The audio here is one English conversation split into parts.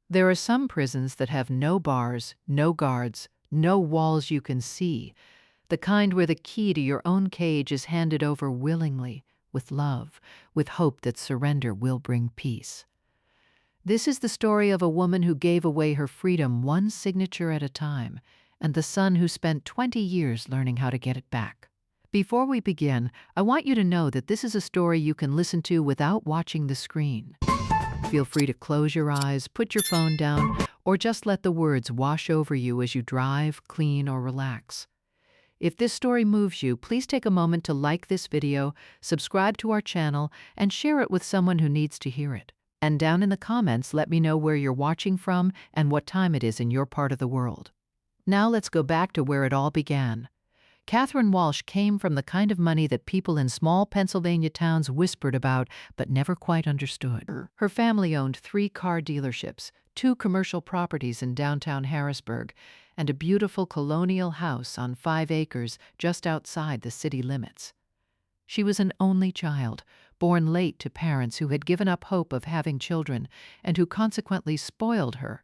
There are some prisons that have no bars, no guards, no walls you can see, the kind where the key to your own cage is handed over willingly, with love, with hope that surrender will bring peace. This is the story of a woman who gave away her freedom one signature at a time, and the son who spent 20 years learning how to get it back. Before we begin, I want you to know that this is a story you can listen to without watching the screen. Feel free to close your eyes, put your phone down, or just let the words wash over you as you drive, clean, or relax. If this story moves you, please take a moment to like this video, subscribe to our channel, and share it with someone who needs to hear it. And down in the comments, let me know where you're watching from and what time it is in your part of the world. Now let's go back to where it all began. Catherine Walsh came from the kind of money that people in small Pennsylvania towns whispered about but never quite understood. Her family owned 3 car dealerships, 2 commercial properties in downtown Harrisburg, and a beautiful colonial house on 5 acres just outside the city limits. She was an only child, born late to parents who had given up hope of having children and who consequently spoiled her,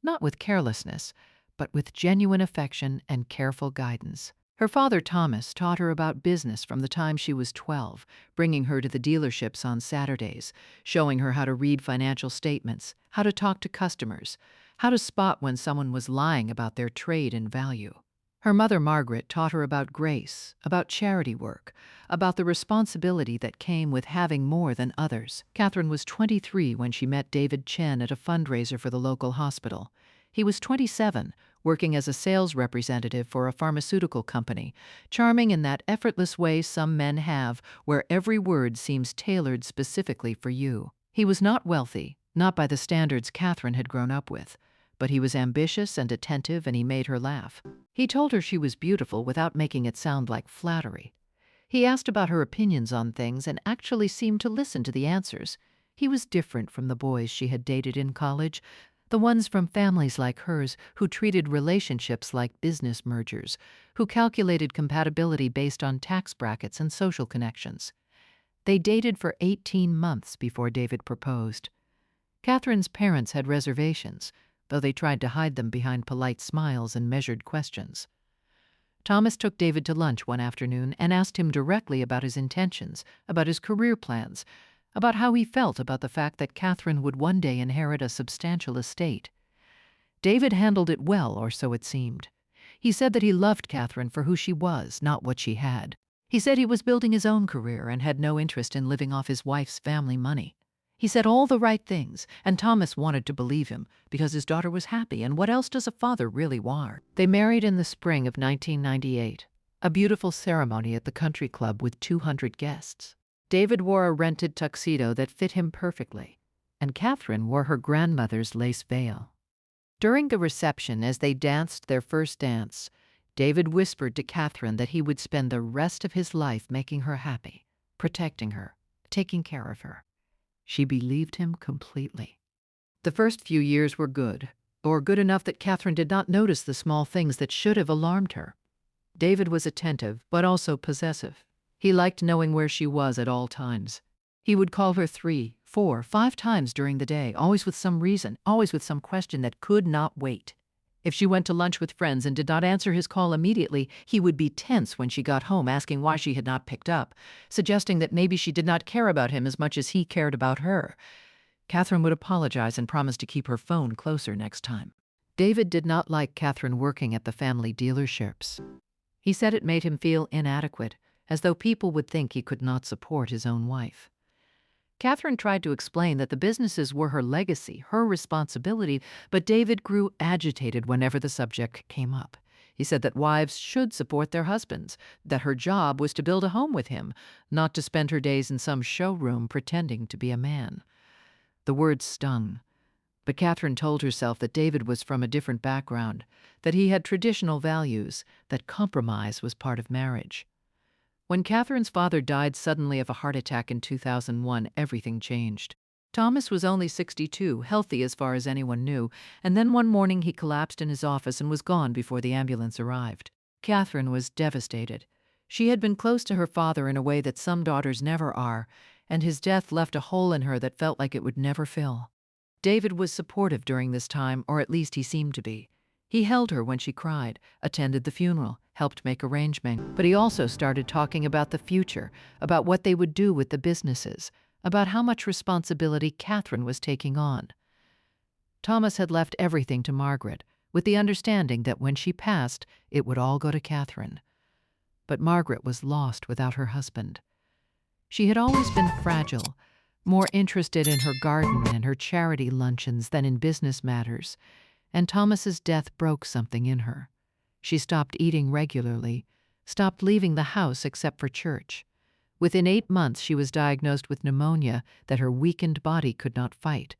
not with carelessness, but with genuine affection and careful guidance. Her father, Thomas, taught her about business from the time she was 12, bringing her to the dealerships on Saturdays, showing her how to read financial statements, how to talk to customers, how to spot when someone was lying about their trade and value. Her mother, Margaret, taught her about grace, about charity work, about the responsibility that came with having more than others. Catherine was 23 when she met David Chen at a fundraiser for the local hospital. He was 27, working as a sales representative for a pharmaceutical company, charming in that effortless way some men have, where every word seems tailored specifically for you. He was not wealthy, not by the standards Catherine had grown up with, but he was ambitious and attentive, and he made her laugh. He told her she was beautiful without making it sound like flattery. He asked about her opinions on things and actually seemed to listen to the answers. He was different from the boys she had dated in college, the ones from families like hers who treated relationships like business mergers, who calculated compatibility based on tax brackets and social connections. They dated for 18 months before David proposed. Catherine's parents had reservations, though they tried to hide them behind polite smiles and measured questions. Thomas took David to lunch one afternoon and asked him directly about his intentions, about his career plans, about how he felt about the fact that Catherine would one day inherit a substantial estate. David handled it well, or so it seemed. He said that he loved Catherine for who she was, not what she had. He said he was building his own career and had no interest in living off his wife's family money. He said all the right things, and Thomas wanted to believe him because his daughter was happy, and what else does a father really want? They married in the spring of 1998, a beautiful ceremony at the country club with 200 guests. David wore a rented tuxedo that fit him perfectly, and Catherine wore her grandmother's lace veil. During the reception, as they danced their first dance, David whispered to Catherine that he would spend the rest of his life making her happy, protecting her, taking care of her. She believed him completely. The first few years were good, or good enough that Catherine did not notice the small things that should have alarmed her. David was attentive, but also possessive. He liked knowing where she was at all times. He would call her 3, 4, 5 times during the day, always with some reason, always with some question that could not wait. If she went to lunch with friends and did not answer his call immediately, he would be tense when she got home, asking why she had not picked up, suggesting that maybe she did not care about him as much as he cared about her. Catherine would apologize and promise to keep her phone closer next time. David did not like Catherine working at the family dealerships. He said it made him feel inadequate, as though people would think he could not support his own wife. Catherine tried to explain that the businesses were her legacy, her responsibility, but David grew agitated whenever the subject came up. He said that wives should support their husbands, that her job was to build a home with him, not to spend her days in some showroom pretending to be a man. The words stung, but Catherine told herself that David was from a different background, that he had traditional values, that compromise was part of marriage. When Catherine's father died suddenly of a heart attack in 2001, everything changed. Thomas was only 62, healthy as far as anyone knew, and then one morning he collapsed in his office and was gone before the ambulance arrived. Catherine was devastated. She had been close to her father in a way that some daughters never are, and his death left a hole in her that felt like it would never fill. David was supportive during this time, or at least he seemed to be. He held her when she cried, attended the funeral, helped make arrangements, but he also started talking about the future, about what they would do with the businesses, about how much responsibility Catherine was taking on. Thomas had left everything to Margaret, with the understanding that when she passed, it would all go to Catherine. But Margaret was lost without her husband. She had always been fragile, more interested in her garden and her charity luncheons than in business matters, and Thomas's death broke something in her. She stopped eating regularly, stopped leaving the house except for church. Within 8 months, she was diagnosed with pneumonia that her weakened body could not fight.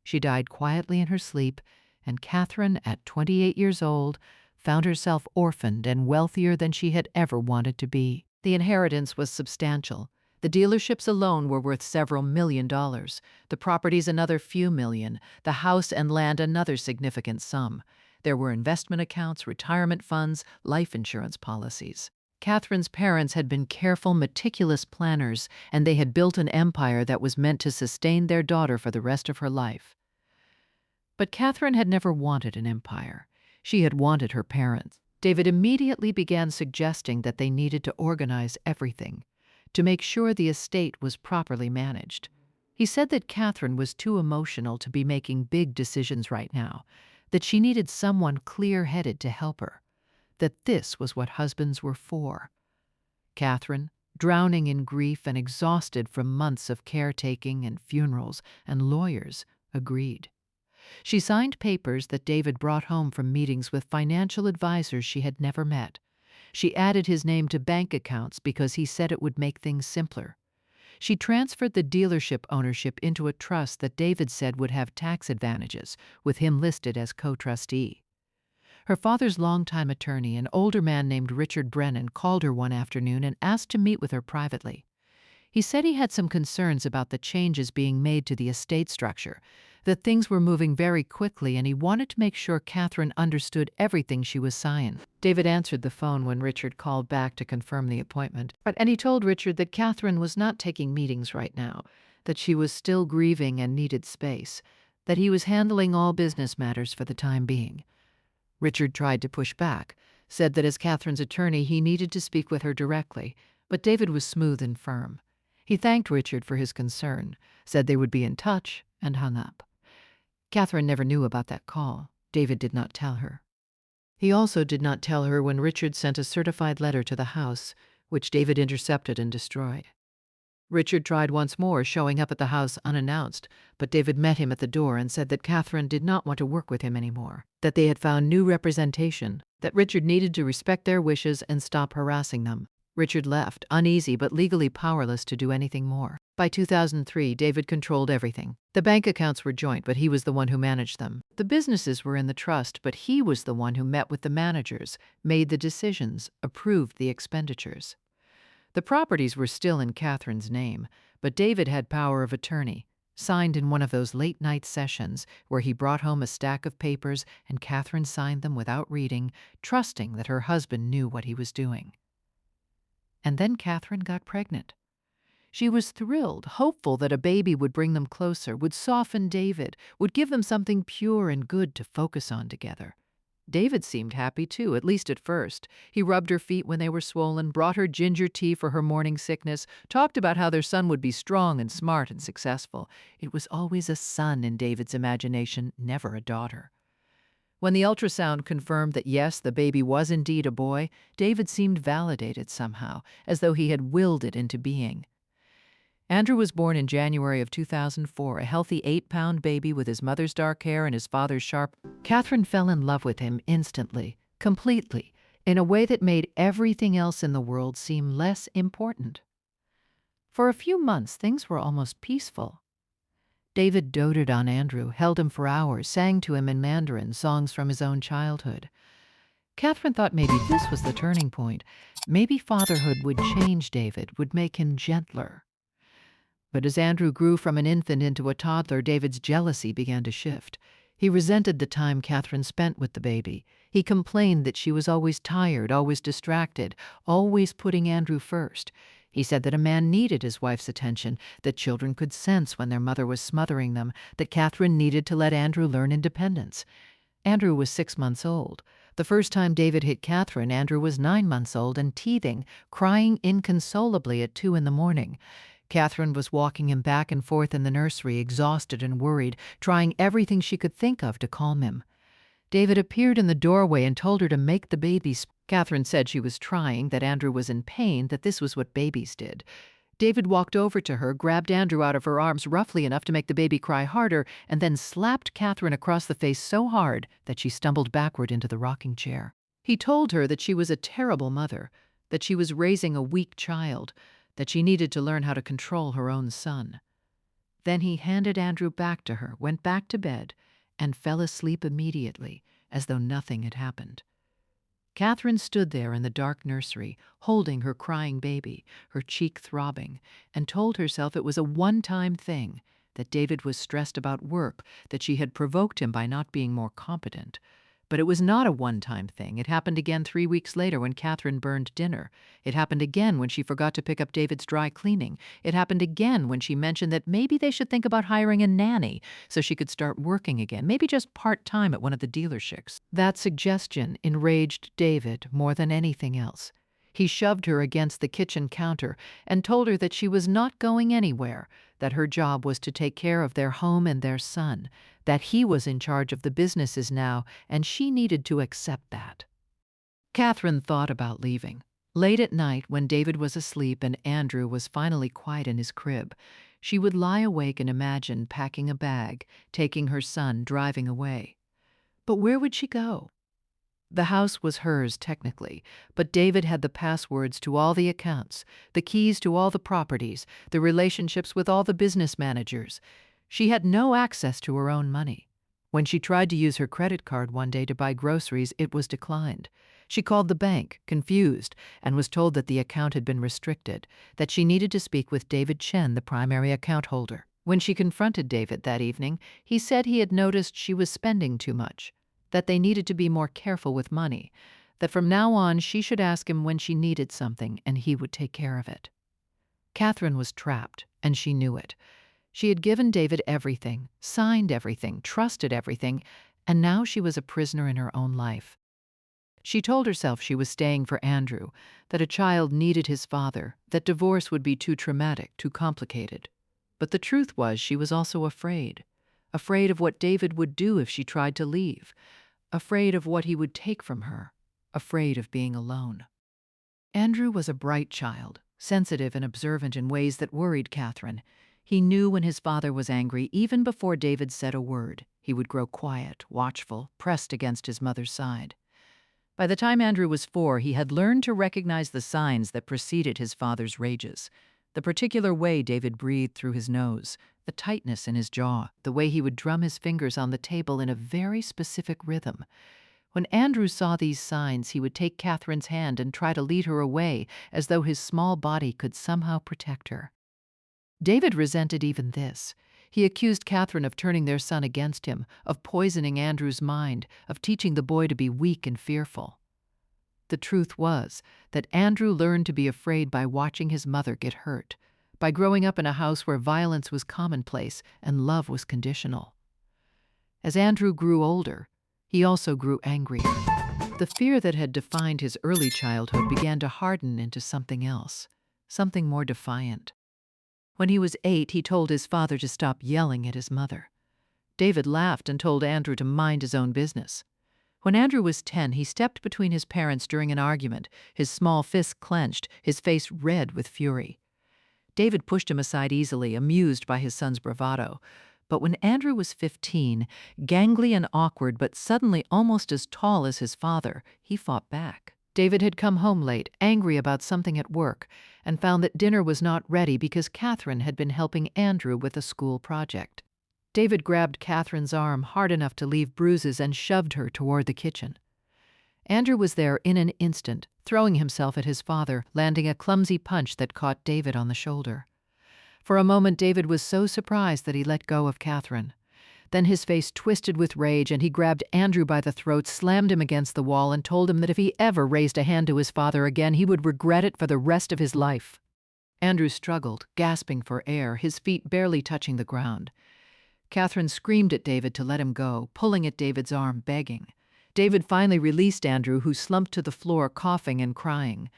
She died quietly in her sleep, and Catherine, at 28 years old, found herself orphaned and wealthier than she had ever wanted to be. The inheritance was substantial. The dealerships alone were worth several $1,000,000, the properties another few million, the house and land another significant sum. There were investment accounts, retirement funds, life insurance policies. Catherine's parents had been careful, meticulous planners, and they had built an empire that was meant to sustain their daughter for the rest of her life. But Catherine had never wanted an empire. She had wanted her parents. David immediately began suggesting that they needed to organize everything, to make sure the estate was properly managed. He said that Catherine was too emotional to be making big decisions right now, that she needed someone clear-headed to help her, that this was what husbands were for. Catherine, drowning in grief and exhausted from months of caretaking and funerals and lawyers, agreed. She signed papers that David brought home from meetings with financial advisors she had never met. She added his name to bank accounts because he said it would make things simpler. She transferred the dealership ownership into a trust that David said would have tax advantages, with him listed as co-trustee. Her father's longtime attorney, an older man named Richard Brennan, called her one afternoon and asked to meet with her privately. He said he had some concerns about the changes being made to the estate structure, that things were moving very quickly, and he wanted to make sure Catherine understood everything she was saying. David answered the phone when Richard called back to confirm the appointment, and he told Richard that Catherine was not taking meetings right now, that she was still grieving and needed space, that he was handling all business matters for the time being. Richard tried to push back, said that as Catherine's attorney he needed to speak with her directly, but David was smooth and firm. He thanked Richard for his concern, said they would be in touch, and hung up. Catherine never knew about that call. David did not tell her. He also did not tell her when Richard sent a certified letter to the house, which David intercepted and destroyed. Richard tried once more, showing up at the house unannounced, but David met him at the door and said that Catherine did not want to work with him anymore, that they had found new representation, that Richard needed to respect their wishes and stop harassing them. Richard left, uneasy but legally powerless to do anything more. By 2003, David controlled everything. The bank accounts were joint, but he was the one who managed them. The businesses were in the trust, but he was the one who met with the managers, made the decisions, approved the expenditures. The properties were still in Catherine's name, but David had power of attorney, signed in one of those late-night sessions where he brought home a stack of papers and Catherine signed them without reading, trusting that her husband knew what he was doing. And then Catherine got pregnant. She was thrilled, hopeful that a baby would bring them closer, would soften David, would give them something pure and good to focus on together. David seemed happy too, at least at first. He rubbed her feet when they were swollen, brought her ginger tea for her morning sickness, talked about how their son would be strong and smart and successful. It was always a son in David's imagination, never a daughter. When the ultrasound confirmed that yes, the baby was indeed a boy, David seemed validated somehow, as though he had willed it into being. Andrew was born in January of 2004, a healthy 8-pound baby with his mother's dark hair and his father's sharp. Catherine fell in love with him instantly, completely, in a way that made everything else in the world seem less important. For a few months, things were almost peaceful. David doted on Andrew, held him for hours, sang to him in Mandarin songs from his own childhood. Catherine thought maybe this was the turning point. Maybe fatherhood would change David, would make him gentler. But as Andrew grew from an infant into a toddler, David's jealousy began to shift. He resented the time Catherine spent with the baby. He complained that she was always tired, always distracted, always putting Andrew first. He said that a man needed his wife's attention, that children could sense when their mother was smothering them, that Catherine needed to let Andrew learn independence. Andrew was 6 months old. The first time David hit Catherine, Andrew was 9 months old and teething, crying inconsolably at 2 in the morning. Catherine was walking him back and forth in the nursery, exhausted and worried, trying everything she could think of to calm him. David appeared in the doorway and told her to make the baby speak. Catherine said she was trying, that Andrew was in pain, that this was what babies did. David walked over to her, grabbed Andrew out of her arms roughly enough to make the baby cry harder, and then slapped Catherine across the face so hard that she stumbled backward into the rocking chair. He told her that she was a terrible mother, that she was raising a weak child, that she needed to learn how to control her own son. Then he handed Andrew back to her, went back to bed, and fell asleep immediately, as though nothing had happened. Catherine stood there in the dark nursery, holding her crying baby, her cheek throbbing, and told herself it was a one-time thing, that David was stressed about work, that she had provoked him by not being more competent. But it was not a one-time thing. It happened again 3 weeks later when Catherine burned dinner. It happened again when she forgot to pick up David's dry cleaning. It happened again when she mentioned that maybe they should think about hiring a nanny so she could start working again, maybe just part-time at one of the dealerships. That suggestion enraged David more than anything else. He shoved her against the kitchen counter and told her that she was not going anywhere, that her job was to take care of their home and their son, that he was in charge of the businesses now, and she needed to accept that. Catherine thought about leaving. Late at night, when David was asleep and Andrew was finally quiet in his crib, she would lie awake and imagine packing a bag, taking her son, driving away. But where would she go? The house was hers technically, but David had the passwords to all the accounts, the keys to all the properties, the relationships with all the business managers. She had no access to her own money. When she tried to use her credit card one day to buy groceries, it was declined. She called the bank, confused, and was told that the account had been restricted, that she needed to speak with David Chen, the primary account holder. When she confronted David that evening, he said he had noticed she was spending too much, that they needed to be more careful with money, that from now on she should ask him when she needed something and he would take care of it. Catherine was trapped, and she knew it. She had given David everything, signed everything, trusted everything, and now she was a prisoner in her own life. She told herself she was staying for Andrew, that a child needed his father, that divorce would be too traumatic, too complicated. But the truth was she was also afraid of what David would do if she tried to leave, afraid of what he would take from her, afraid of being alone. Andrew was a bright child, sensitive and observant in ways that worried Catherine. He knew when his father was angry even before David said a word. He would grow quiet, watchful, pressed against his mother's side. By the time Andrew was 4, he had learned to recognize the signs that preceded his father's rages. The particular way David breathed through his nose, the tightness in his jaw, the way he would drum his fingers on the table in a very specific rhythm. When Andrew saw these signs, he would take Catherine's hand and try to lead her away, as though his small body could somehow protect her. David resented even this. He accused Catherine of turning their son against him, of poisoning Andrew's mind, of teaching the boy to be weak and fearful. The truth was that Andrew learned to be afraid by watching his mother get hurt, by growing up in a house where violence was commonplace and love was conditional. As Andrew grew older, he also grew angrier. The fear that had defined his early childhood began to harden into something else, something more defiant. When he was 8, he told his father to stop yelling at his mother. David laughed and told Andrew to mind his own business. When Andrew was 10, he stepped between his parents during an argument, his small fists clenched, his face red with fury. David pushed him aside easily, amused by his son's bravado. But when Andrew was 15, gangly and awkward but suddenly almost as tall as his father, he fought back. David had come home late, angry about something at work, and found that dinner was not ready because Catherine had been helping Andrew with a school project. David grabbed Catherine's arm hard enough to leave bruises and shoved her toward the kitchen. Andrew was there in an instant, throwing himself at his father, landing a clumsy punch that caught David on the shoulder. For a moment, David was so surprised that he let go of Catherine. Then his face twisted with rage, and he grabbed Andrew by the throat, slammed him against the wall, and told him that if he ever raised a hand to his father again, he would regret it for the rest of his life. Andrew struggled, gasping for air, his feet barely touching the ground. Catherine screamed at David to let him go, pulling at David's arm, begging. David finally released Andrew, who slumped to the floor, coughing and crying.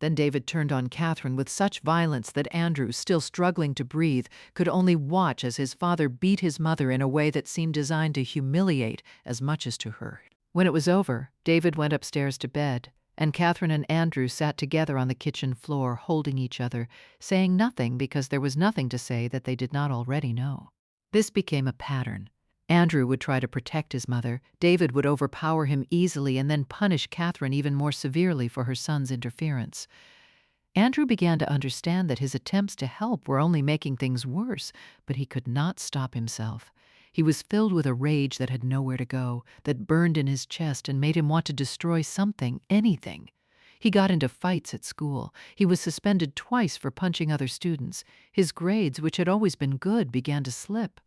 Then David turned on Catherine with such violence that Andrew, still struggling to breathe, could only watch as his father beat his mother in a way that seemed designed to humiliate as much as to hurt. When it was over, David went upstairs to bed, and Catherine and Andrew sat together on the kitchen floor, holding each other, saying nothing because there was nothing to say that they did not already know. This became a pattern. Andrew would try to protect his mother, David would overpower him easily and then punish Catherine even more severely for her son's interference. Andrew began to understand that his attempts to help were only making things worse, but he could not stop himself. He was filled with a rage that had nowhere to go, that burned in his chest and made him want to destroy something, anything. He got into fights at school. He was suspended twice for punching other students. His grades, which had always been good, began to slip.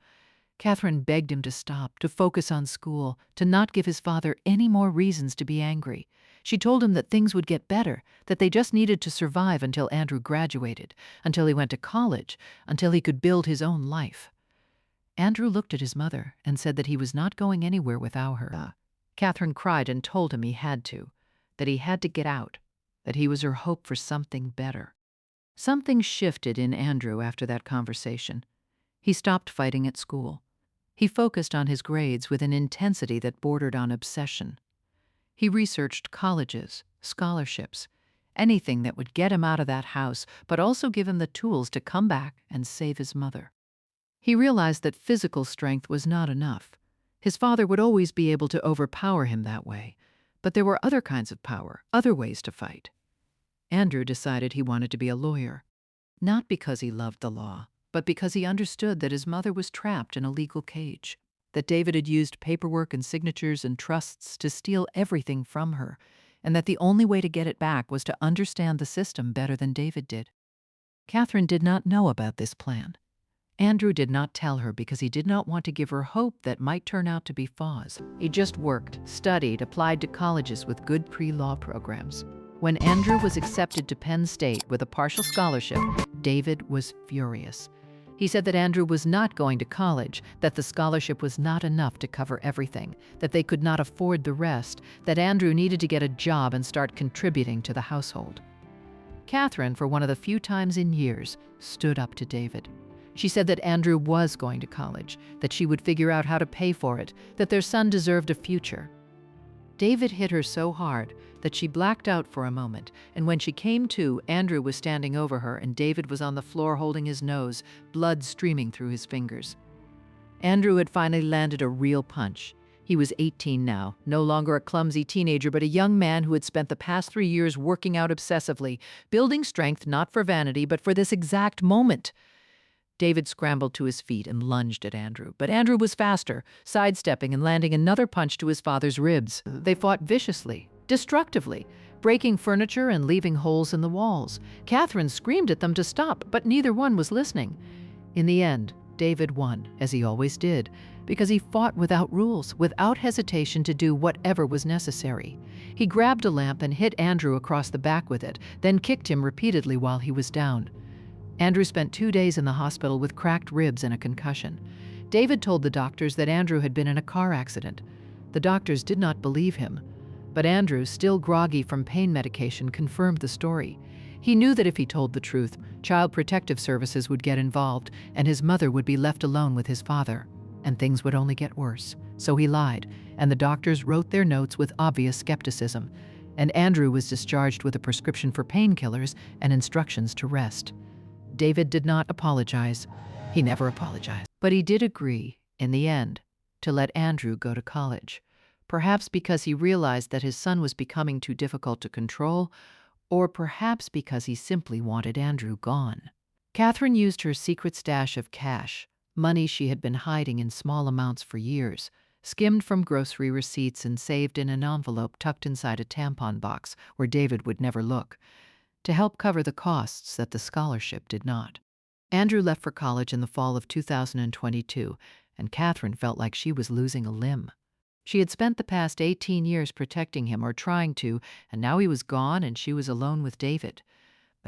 Catherine begged him to stop, to focus on school, to not give his father any more reasons to be angry. She told him that things would get better, that they just needed to survive until Andrew graduated, until he went to college, until he could build his own life. Andrew looked at his mother and said that he was not going anywhere without her. Catherine cried and told him he had to, that he had to get out, that he was her hope for something better. Something shifted in Andrew after that conversation. He stopped fighting at school. He focused on his grades with an intensity that bordered on obsession. He researched colleges, scholarships, anything that would get him out of that house, but also give him the tools to come back and save his mother. He realized that physical strength was not enough. His father would always be able to overpower him that way, but there were other kinds of power, other ways to fight. Andrew decided he wanted to be a lawyer, not because he loved the law, but because he understood that his mother was trapped in a legal cage, that David had used paperwork and signatures and trusts to steal everything from her, and that the only way to get it back was to understand the system better than David did. Catherine did not know about this plan. Andrew did not tell her because he did not want to give her hope that might turn out to be false. He just worked, studied, applied to colleges with good pre-law programs. When Andrew was accepted to Penn State with a partial scholarship, David was furious. He said that Andrew was not going to college, that the scholarship was not enough to cover everything, that they could not afford the rest, that Andrew needed to get a job and start contributing to the household. Catherine, for one of the few times in years, stood up to David. She said that Andrew was going to college, that she would figure out how to pay for it, that their son deserved a future. David hit her so hard that she blacked out for a moment, and when she came to, Andrew was standing over her and David was on the floor holding his nose, blood streaming through his fingers. Andrew had finally landed a real punch. He was 18 now, no longer a clumsy teenager, but a young man who had spent the past 3 years working out obsessively, building strength not for vanity, but for this exact moment. David scrambled to his feet and lunged at Andrew, but Andrew was faster, sidestepping and landing another punch to his father's ribs. They fought viciously, destructively, breaking furniture and leaving holes in the walls. Catherine screamed at them to stop, but neither one was listening. In the end, David won, as he always did, because he fought without rules, without hesitation to do whatever was necessary. He grabbed a lamp and hit Andrew across the back with it, then kicked him repeatedly while he was down. Andrew spent 2 days in the hospital with cracked ribs and a concussion. David told the doctors that Andrew had been in a car accident. The doctors did not believe him, but Andrew, still groggy from pain medication, confirmed the story. He knew that if he told the truth, Child Protective Services would get involved and his mother would be left alone with his father, and things would only get worse. So he lied, and the doctors wrote their notes with obvious skepticism, and Andrew was discharged with a prescription for painkillers and instructions to rest. David did not apologize. He never apologized. But he did agree, in the end, to let Andrew go to college, perhaps because he realized that his son was becoming too difficult to control, or perhaps because he simply wanted Andrew gone. Catherine used her secret stash of cash, money she had been hiding in small amounts for years, skimmed from grocery receipts and saved in an envelope tucked inside a tampon box where David would never look, to help cover the costs that the scholarship did not. Andrew left for college in the fall of 2022, and Catherine felt like she was losing a limb. She had spent the past 18 years protecting him or trying to, and now he was gone and she was alone with David.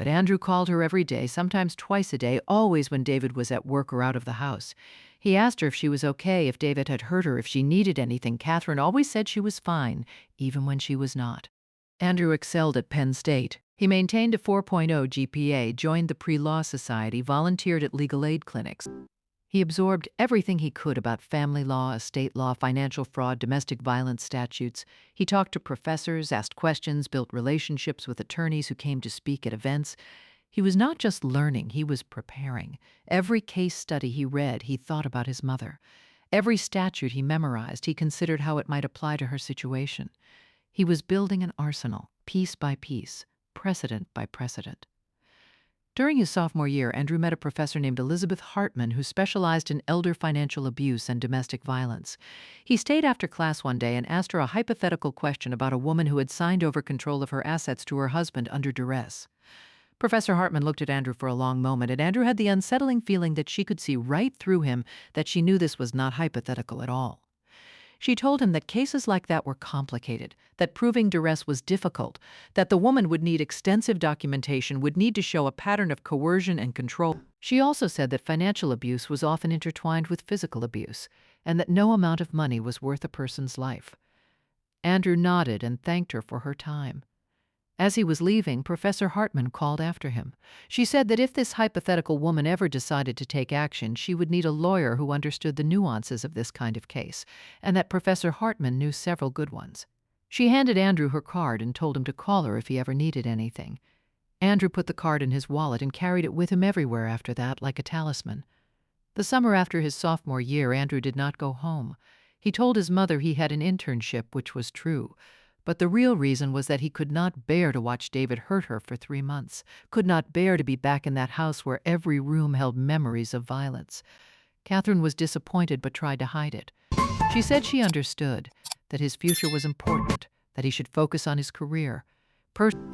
But Andrew called her every day, sometimes twice a day, always when David was at work or out of the house. He asked her if she was okay, if David had hurt her, if she needed anything. Catherine always said she was fine, even when she was not. Andrew excelled at Penn State. He maintained a 4.0 GPA, joined the Pre-Law Society, volunteered at legal aid clinics. He absorbed everything he could about family law, estate law, financial fraud, domestic violence statutes. He talked to professors, asked questions, built relationships with attorneys who came to speak at events. He was not just learning, he was preparing. Every case study he read, he thought about his mother. Every statute he memorized, he considered how it might apply to her situation. He was building an arsenal, piece by piece, precedent by precedent. During his sophomore year, Andrew met a professor named Elizabeth Hartman who specialized in elder financial abuse and domestic violence. He stayed after class one day and asked her a hypothetical question about a woman who had signed over control of her assets to her husband under duress. Professor Hartman looked at Andrew for a long moment, and Andrew had the unsettling feeling that she could see right through him, that she knew this was not hypothetical at all. She told him that cases like that were complicated, that proving duress was difficult, that the woman would need extensive documentation, would need to show a pattern of coercion and control. She also said that financial abuse was often intertwined with physical abuse, and that no amount of money was worth a person's life. Andrew nodded and thanked her for her time. As he was leaving, Professor Hartman called after him. She said that if this hypothetical woman ever decided to take action, she would need a lawyer who understood the nuances of this kind of case, and that Professor Hartman knew several good ones. She handed Andrew her card and told him to call her if he ever needed anything. Andrew put the card in his wallet and carried it with him everywhere after that, like a talisman. The summer after his sophomore year, Andrew did not go home. He told his mother he had an internship, which was true. But the real reason was that he could not bear to watch David hurt her for 3 months, could not bear to be back in that house where every room held memories of violence. Catherine was disappointed but tried to hide it. She said she understood, that his future was important, that he should focus on his career.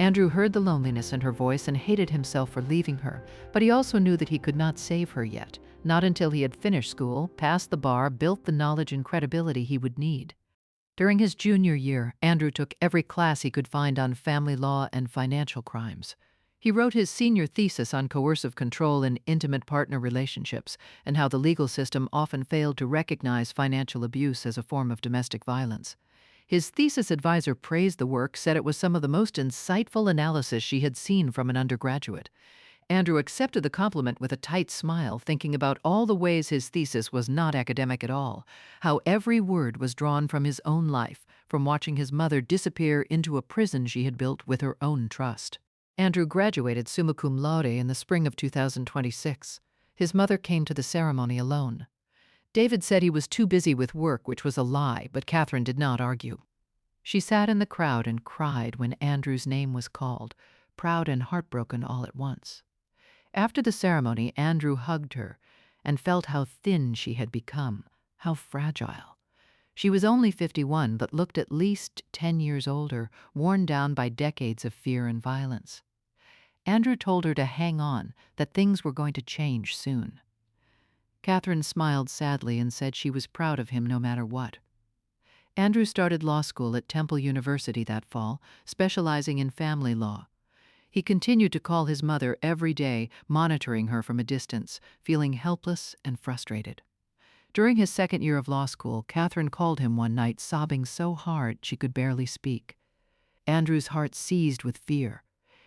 Andrew heard the loneliness in her voice and hated himself for leaving her, but he also knew that he could not save her yet, not until he had finished school, passed the bar, built the knowledge and credibility he would need. During his junior year, Andrew took every class he could find on family law and financial crimes. He wrote his senior thesis on coercive control in intimate partner relationships and how the legal system often failed to recognize financial abuse as a form of domestic violence. His thesis advisor praised the work, said it was some of the most insightful analysis she had seen from an undergraduate. Andrew accepted the compliment with a tight smile, thinking about all the ways his thesis was not academic at all, how every word was drawn from his own life, from watching his mother disappear into a prison she had built with her own trust. Andrew graduated summa cum laude in the spring of 2026. His mother came to the ceremony alone. David said he was too busy with work, which was a lie, but Catherine did not argue. She sat in the crowd and cried when Andrew's name was called, proud and heartbroken all at once. After the ceremony, Andrew hugged her and felt how thin she had become, how fragile. She was only 51, but looked at least 10 years older, worn down by decades of fear and violence. Andrew told her to hang on, that things were going to change soon. Catherine smiled sadly and said she was proud of him no matter what. Andrew started law school at Temple University that fall, specializing in family law. He continued to call his mother every day, monitoring her from a distance, feeling helpless and frustrated. During his second year of law school, Catherine called him one night, sobbing so hard she could barely speak. Andrew's heart seized with fear.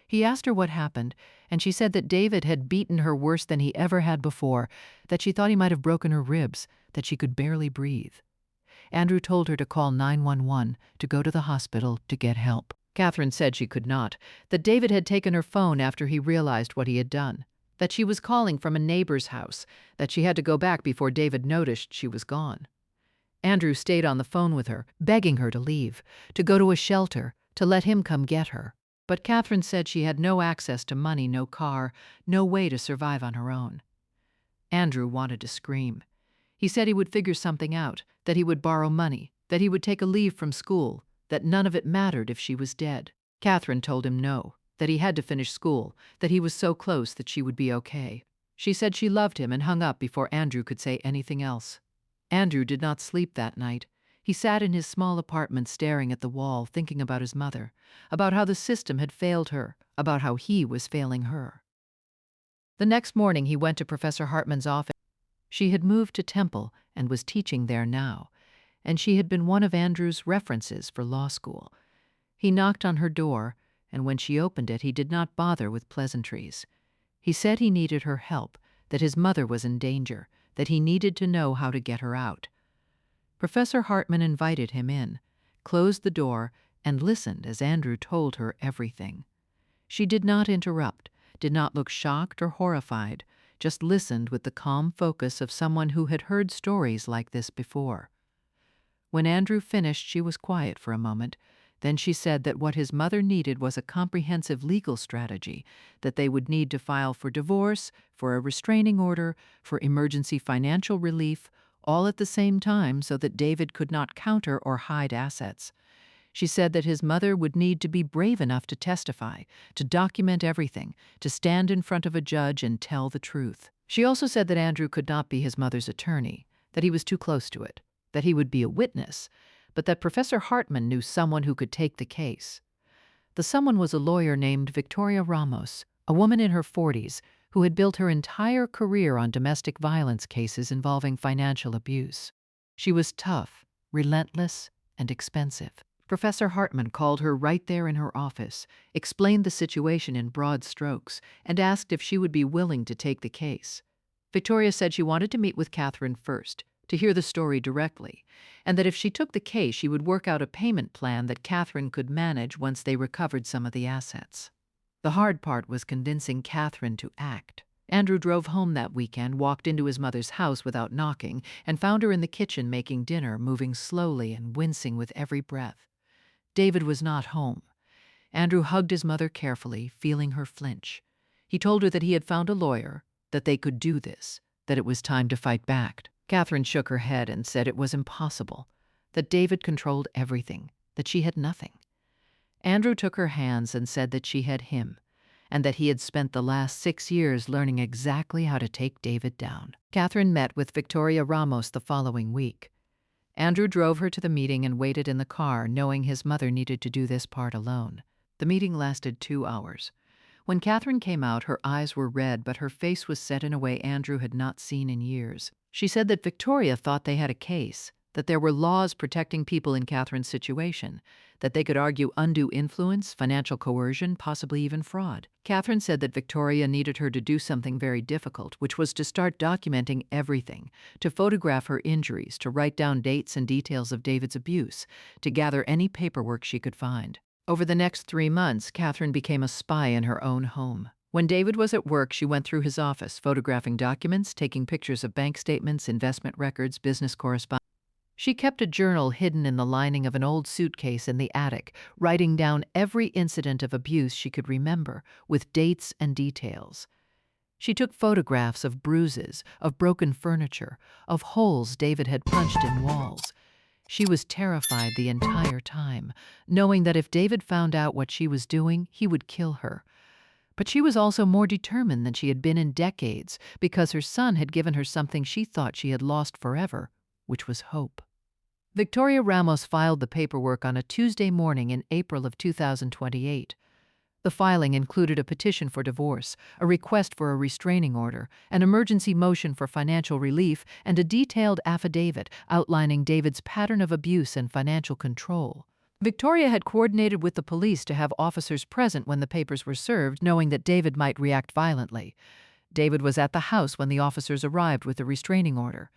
He asked her what happened, and she said that David had beaten her worse than he ever had before, that she thought he might have broken her ribs, that she could barely breathe. Andrew told her to call 911, to go to the hospital to get help. Catherine said she could not, that David had taken her phone after he realized what he had done, that she was calling from a neighbor's house, that she had to go back before David noticed she was gone. Andrew stayed on the phone with her, begging her to leave, to go to a shelter, to let him come get her. But Catherine said she had no access to money, no car, no way to survive on her own. Andrew wanted to scream. He said he would figure something out, that he would borrow money, that he would take a leave from school, that none of it mattered if she was dead. Catherine told him no, that he had to finish school, that he was so close that she would be okay. She said she loved him and hung up before Andrew could say anything else. Andrew did not sleep that night. He sat in his small apartment staring at the wall, thinking about his mother, about how the system had failed her, about how he was failing her. The next morning he went to Professor Hartman's office. She had moved to Temple and was teaching there now, and she had been one of Andrew's references for law school. He knocked on her door, and when she opened it, he did not bother with pleasantries. He said he needed her help, that his mother was in danger, that he needed to know how to get her out. Professor Hartman invited him in, closed the door, and listened as Andrew told her everything. She did not interrupt, did not look shocked or horrified, just listened with the calm focus of someone who had heard stories like this before. When Andrew finished, she was quiet for a moment. Then she said that what his mother needed was a comprehensive legal strategy, that they would need to file for divorce, for a restraining order, for emergency financial relief, all at the same time so that David could not counter or hide assets. She said that his mother would need to be brave enough to testify, to document everything, to stand in front of a judge and tell the truth. She also said that Andrew could not be his mother's attorney, that he was too close to it, that he would be a witness, but that Professor Hartman knew someone who could take the case. The someone was a lawyer named Victoria Ramos, a woman in her 40s who had built her entire career on domestic violence cases involving financial abuse. She was tough, relentless, and expensive. Professor Hartman called her right there in her office, explained the situation in broad strokes, and asked if she would be willing to take the case. Victoria said she wanted to meet with Catherine first, to hear the story directly, and that if she took the case, she would work out a payment plan that Catherine could manage once they recovered some of the assets. The hard part was convincing Catherine to act. Andrew drove home that weekend, walked into his mother's house without knocking, and found her in the kitchen making dinner, moving slowly and wincing with every breath. David was not home. Andrew hugged his mother carefully, feeling her flinch. He told her that he had found a lawyer, that they could do this, that it was time to fight back. Catherine shook her head and said it was impossible, that David controlled everything, that she had nothing. Andrew took her hands and said that she had him, and that he had spent the last 6 years learning exactly how to take David down. Catherine met with Victoria Ramos the following week. Andrew drove her to the meeting and waited in the car, knowing his mother needed to do this part alone. The meeting lasted 2 hours. When Catherine came out, her eyes were red, but her face was set in a way Andrew had not seen in years. She said that Victoria thought they had a case, that there were laws protecting people in Catherine's situation, that they could argue undue influence, financial coercion, possibly even fraud. Catherine said that Victoria needed her to do something very difficult, which was to start documenting everything, to photograph her injuries, to write down dates and details of David's abuse, to gather any paperwork she could find. Over the next 3 months, Catherine became a spy in her own home. When David was at work, she went through his office, photographing documents, taking pictures of bank statements, investment records, business correspondence. She kept a journal hidden in the lining of an old suitcase in the attic, writing down every incident of abuse she could remember, with dates and details. She took photographs of bruises, of broken furniture, of holes David had punched in walls. She was terrified the entire time, knowing that if David found out what she was doing, he would kill her. But she was also more determined than she had been in decades, because her son had given her something she thought she had lost forever, which was hope. Victoria Ramos filed the paperwork on a Tuesday morning in April of 2028. The filing included a petition for divorce, a request for a restraining order, an emergency motion for financial relief, and a detailed affidavit outlining David's pattern of abuse and financial control. Victoria had coordinated with the police to have officers present when the papers were served, knowing that David might react violently. David was at the house when the officers arrived with the restraining order.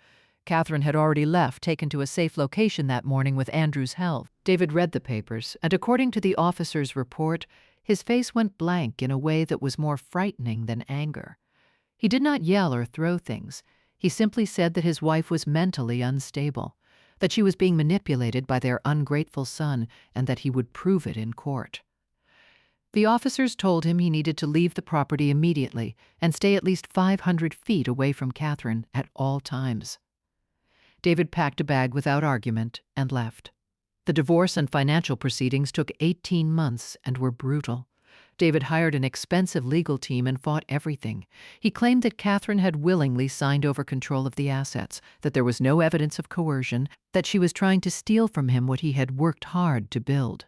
Catherine had already left, taken to a safe location that morning with Andrew's help. David read the papers, and according to the officer's report, his face went blank in a way that was more frightening than anger. He did not yell or throw things. He simply said that his wife was mentally unstable, that she was being manipulated by their ungrateful son, and that he would prove it in court. The officers told him he needed to leave the property immediately and stay at least 500 feet away from Catherine at all times. David packed a bag without argument and left. The divorce and financial proceedings took 18 months and were brutal. David hired an expensive legal team and fought everything. He claimed that Catherine had willingly signed over control of the assets, that there was no evidence of coercion, that she was trying to steal from him what he had worked hard to build.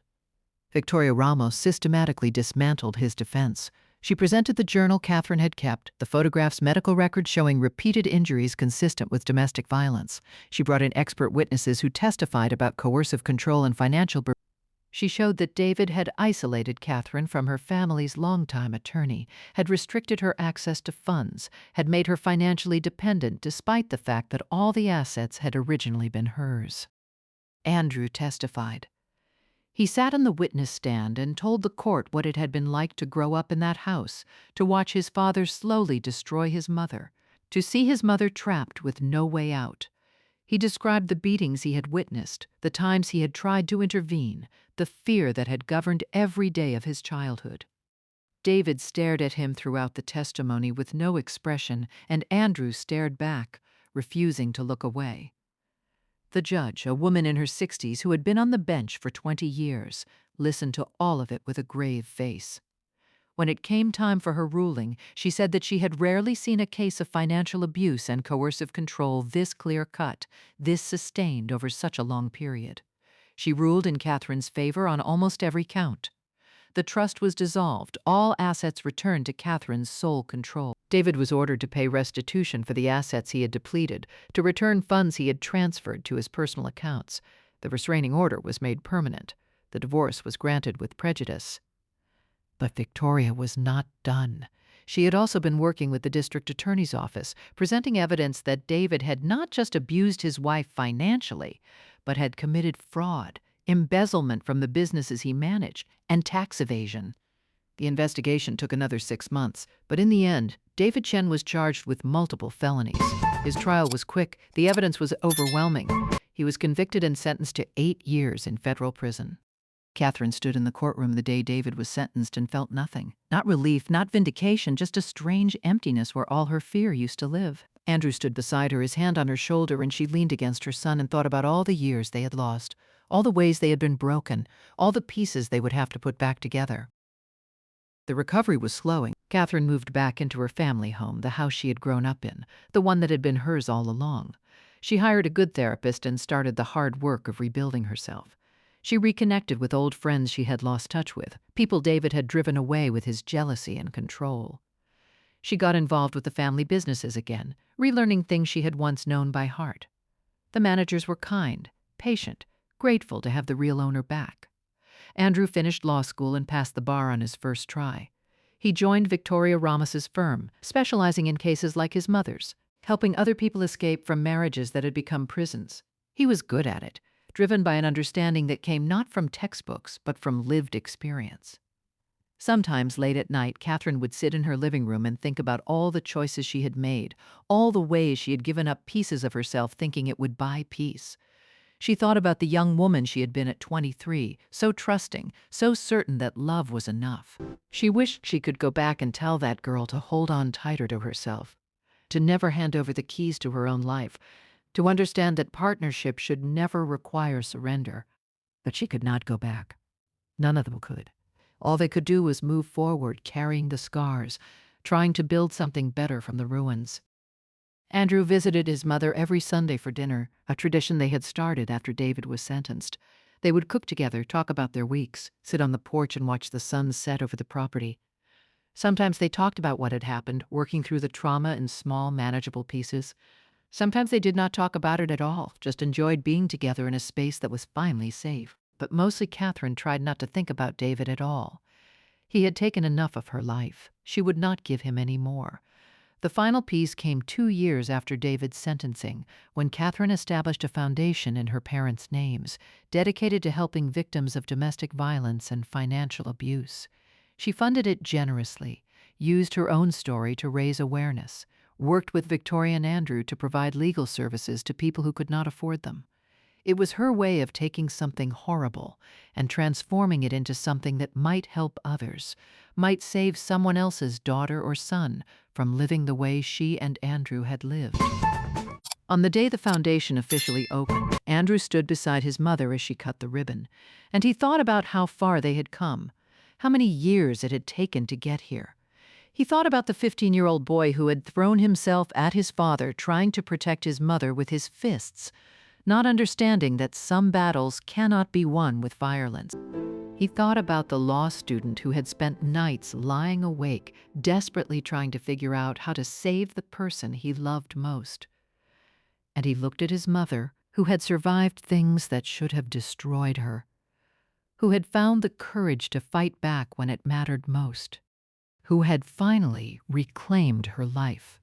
Victoria Ramos systematically dismantled his defense. She presented the journal Catherine had kept, the photographs, medical records showing repeated injuries consistent with domestic violence. She brought in expert witnesses who testified about coercive control and financial. She showed that David had isolated Catherine from her family's longtime attorney, had restricted her access to funds, had made her financially dependent despite the fact that all the assets had originally been hers. Andrew testified. He sat on the witness stand and told the court what it had been like to grow up in that house, to watch his father slowly destroy his mother, to see his mother trapped with no way out. He described the beatings he had witnessed, the times he had tried to intervene, the fear that had governed every day of his childhood. David stared at him throughout the testimony with no expression, and Andrew stared back, refusing to look away. The judge, a woman in her 60s who had been on the bench for 20 years, listened to all of it with a grave face. When it came time for her ruling, she said that she had rarely seen a case of financial abuse and coercive control this clear-cut, this sustained over such a long period. She ruled in Catherine's favor on almost every count. The trust was dissolved, all assets returned to Catherine's sole control. David was ordered to pay restitution for the assets he had depleted, to return funds he had transferred to his personal accounts. The restraining order was made permanent. The divorce was granted with prejudice. But Victoria was not done. She had also been working with the district attorney's office, presenting evidence that David had not just abused his wife financially, but had committed fraud, embezzlement from the businesses he managed, and tax evasion. The investigation took another 6 months, but in the end, David Chen was charged with multiple felonies. His trial was quick, the evidence was overwhelming. He was convicted and sentenced to 8 years in federal prison. Catherine stood in the courtroom the day David was sentenced and felt nothing. Not relief, not vindication, just a strange emptiness where all her fear used to live. Andrew stood beside her, his hand on her shoulder, and she leaned against her son and thought about all the years they had lost, all the ways they had been broken, all the pieces they would have to put back together. The recovery was slowing. Catherine moved back into her family home, the house she had grown up in, the one that had been hers all along. She hired a good therapist and started the hard work of rebuilding herself. She reconnected with old friends she had lost touch with, people David had driven away with his jealousy and control. She got involved with the family businesses again, relearning things she had once known by heart. The managers were kind, patient, grateful to have the real owner back. Andrew finished law school and passed the bar on his first try. He joined Victoria Ramos's firm, specializing in cases like his mother's, helping other people escape from marriages that had become prisons. He was good at it, driven by an understanding that came not from textbooks, but from lived experience. Sometimes late at night, Catherine would sit in her living room and think about all the choices she had made, all the ways she had given up pieces of herself thinking it would buy peace. She thought about the young woman she had been at 23, so trusting, so certain that love was enough. She wished she could go back and tell that girl to hold on tighter to herself, to never hand over the keys to her own life, to understand that partnership should never require surrender. But she could not go back. None of them could. All they could do was move forward, carrying the scars, trying to build something better from the ruins. Andrew visited his mother every Sunday for dinner, a tradition they had started after David was sentenced. They would cook together, talk about their weeks, sit on the porch and watch the sun set over the property. Sometimes they talked about what had happened, working through the trauma in small, manageable pieces. Sometimes they did not talk about it at all, just enjoyed being together in a space that was finally safe. But mostly Catherine tried not to think about David at all. He had taken enough of her life. She would not give him any more. The final piece came 2 years after David's sentencing, when Catherine established a foundation in her parents' names, dedicated to helping victims of domestic violence and financial abuse. She funded it generously, used her own story to raise awareness, worked with Victoria and Andrew to provide legal services to people who could not afford them. It was her way of taking something horrible and transforming it into something that might help others, might save someone else's daughter or son from living the way she and Andrew had lived. On the day the foundation officially opened, Andrew stood beside his mother as she cut the ribbon, and he thought about how far they had come. how many years it had taken to get here. He thought about the 15-year-old boy who had thrown himself at his father trying to protect his mother with his fists, not understanding that some battles cannot be won with violence. He thought about the law student who had spent nights lying awake, desperately trying to figure out how to save the person he loved most. And he looked at his mother, who had survived things that should have destroyed her, who had found the courage to fight back when it mattered most, who had finally reclaimed her life.